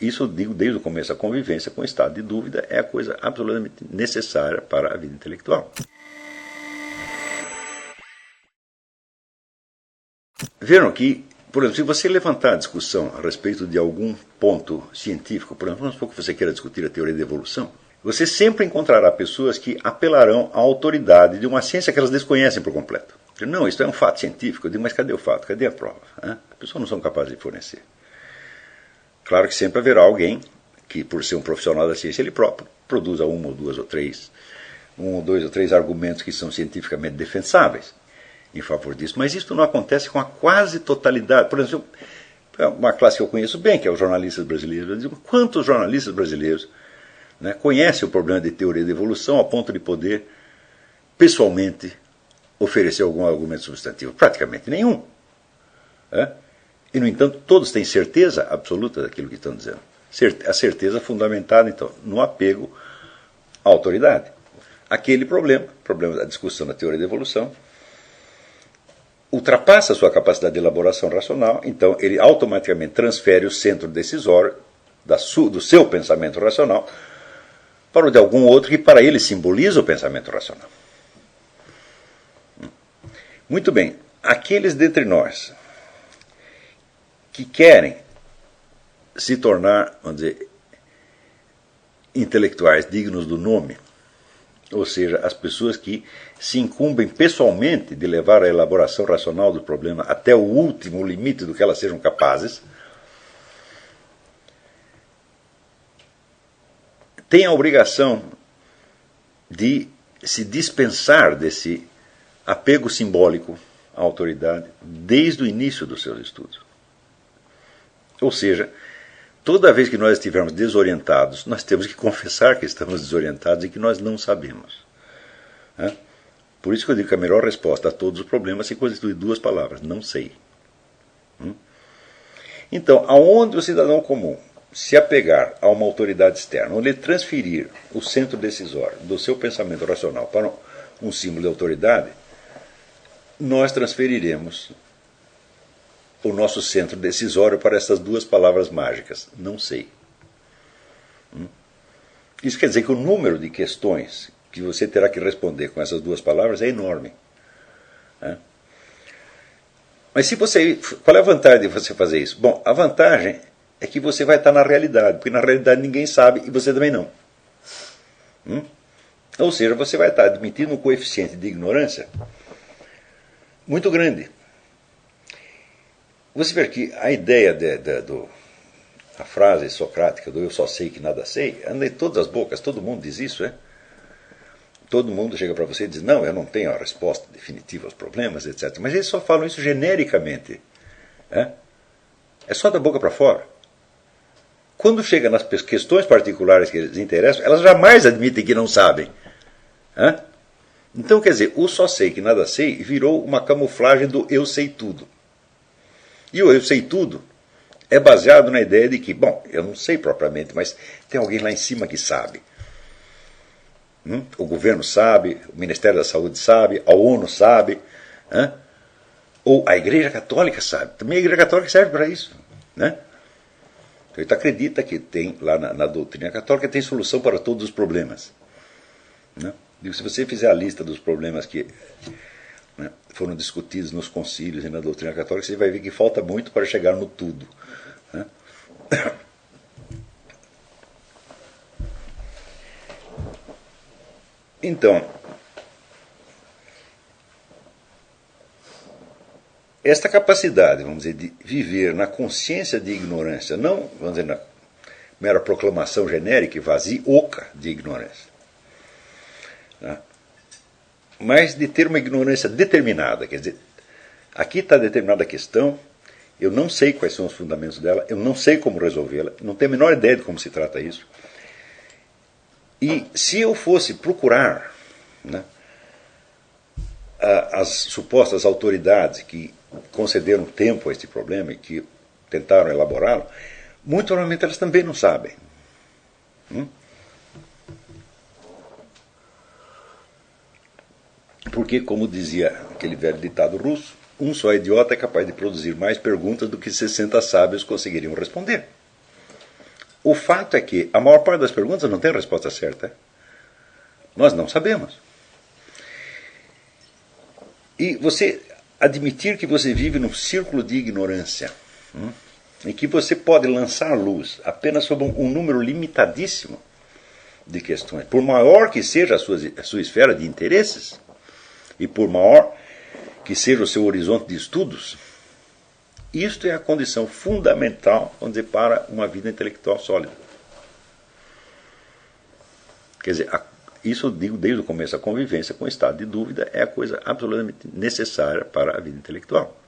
Isso eu digo desde o começo, a convivência com o estado de dúvida é a coisa absolutamente necessária para a vida intelectual. Viram que, por exemplo, se você levantar a discussão a respeito de algum ponto científico, por exemplo, vamos supor que você queira discutir a teoria da evolução, você sempre encontrará pessoas que apelarão à autoridade de uma ciência que elas desconhecem por completo. Não, isso é um fato científico. Eu digo, mas cadê o fato? Cadê a prova? As pessoas não são capazes de fornecer. Claro que sempre haverá alguém que, por ser um profissional da ciência, ele próprio produza um ou dois ou três argumentos que são cientificamente defensáveis em favor disso. Mas isso não acontece com a quase totalidade. Por exemplo, uma classe que eu conheço bem, que é os jornalistas brasileiros. Eu digo, quantos jornalistas brasileiros conhecem o problema de teoria da evolução a ponto de poder, pessoalmente, oferecer algum argumento substantivo? Praticamente nenhum. E, no entanto, todos têm certeza absoluta daquilo que estão dizendo. A certeza fundamentada, então, no apego à autoridade. Aquele problema da discussão da teoria da evolução, ultrapassa a sua capacidade de elaboração racional, então ele automaticamente transfere o centro decisório do seu pensamento racional para o de algum outro que para ele simboliza o pensamento racional. Muito bem, aqueles dentre nós que querem se tornar, vamos dizer, intelectuais dignos do nome, ou seja, as pessoas que se incumbem pessoalmente de levar a elaboração racional do problema até o último limite do que elas sejam capazes, têm a obrigação de se dispensar desse apego simbólico à autoridade desde o início dos seus estudos. Ou seja, toda vez que nós estivermos desorientados, nós temos que confessar que estamos desorientados e que nós não sabemos. Por isso que eu digo que a melhor resposta a todos os problemas se constitui duas palavras: não sei. Então, aonde o cidadão comum se apegar a uma autoridade externa, onde ele transferir o centro decisório do seu pensamento racional para um símbolo de autoridade, nós transferiremos o nosso centro decisório para essas duas palavras mágicas: não sei. Isso quer dizer que o número de questões que você terá que responder com essas duas palavras é enorme. Mas qual é a vantagem de você fazer isso? Bom, a vantagem é que você vai estar na realidade, porque na realidade ninguém sabe e você também não. Ou seja, você vai estar admitindo um coeficiente de ignorância muito grande. Você vê que a ideia a frase socrática do eu só sei que nada sei, anda em todas as bocas, todo mundo diz isso, Todo mundo chega para você e diz, não, eu não tenho a resposta definitiva aos problemas, etc. Mas eles só falam isso genericamente. É só da boca para fora. Quando chega nas questões particulares que eles interessam, elas jamais admitem que não sabem. Então, quer dizer, o só sei que nada sei virou uma camuflagem do eu sei tudo. E o eu sei tudo é baseado na ideia de que, bom, eu não sei propriamente, mas tem alguém lá em cima que sabe. O governo sabe, o Ministério da Saúde sabe, a ONU sabe, ou a Igreja Católica sabe. Também a Igreja Católica serve para isso. Então, ele acredita que tem, lá na doutrina católica, tem solução para todos os problemas. Digo, se você fizer a lista dos problemas que foram discutidos nos concílios e na doutrina católica, você vai ver que falta muito para chegar no tudo. Então, esta capacidade, vamos dizer, de viver na consciência de ignorância, não, vamos dizer, na mera proclamação genérica e vazia, oca de ignorância, mas de ter uma ignorância determinada, quer dizer, aqui está determinada a questão, eu não sei quais são os fundamentos dela, eu não sei como resolvê-la, não tenho a menor ideia de como se trata isso. E se eu fosse procurar as supostas autoridades que concederam tempo a este problema e que tentaram elaborá-lo, muito provavelmente elas também não sabem. Porque, como dizia aquele velho ditado russo, um só idiota é capaz de produzir mais perguntas do que 60 sábios conseguiriam responder. O fato é que a maior parte das perguntas não tem a resposta certa. Nós não sabemos. E você admitir que você vive num círculo de ignorância, em que você pode lançar luz apenas sobre um número limitadíssimo de questões, por maior que seja a sua esfera de interesses, e por maior que seja o seu horizonte de estudos, isto é a condição fundamental, vamos dizer, para uma vida intelectual sólida. Quer dizer, isso eu digo desde o começo, a convivência com o estado de dúvida é a coisa absolutamente necessária para a vida intelectual.